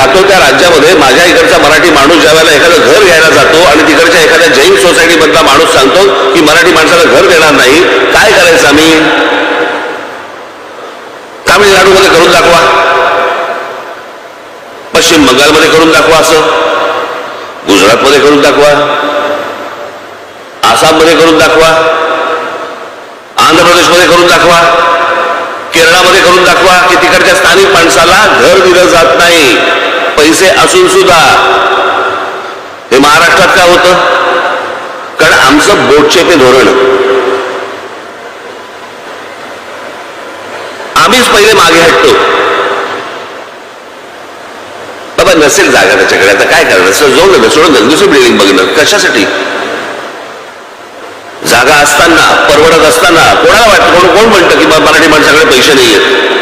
राहतो त्या राज्यामध्ये माझ्या इकडचा मराठी माणूस ज्यावेळेला एखादं घर घ्यायला जातो आणि तिकडच्या एखाद्या जैन सोसायटी मधला माणूस सांगतो की मराठी माणसाला घर देणार नाही, काय करायचं आम्ही? तामिळनाडूमध्ये करून दाखवा, पश्चिम बंगालमध्ये करून दाखवा, असं गुजरातमध्ये करून दाखवा, आसाममध्ये करून दाखवा, आंध्र प्रदेशमध्ये करून दाखवा, केरळामध्ये करून दाखवा की तिकडच्या स्थानिक माणसाला घर दिलं जात नाही, पैसे असून सुद्धा. हे महाराष्ट्रात काय होतं? कारण आमचं बोटचेपे धोरण, आम्हीच पहिले मागे हटतो. बाबा नसेल जागा त्याच्याकडे, आता काय करणार? जोडलं सोडून दुसरी बिल्डिंग बघणं कशासाठी? जागा असताना, परवडत असताना कोणाला वाटतं, कोण म्हणतं की मराठी माणसाकडे पैसे नाहीयेत?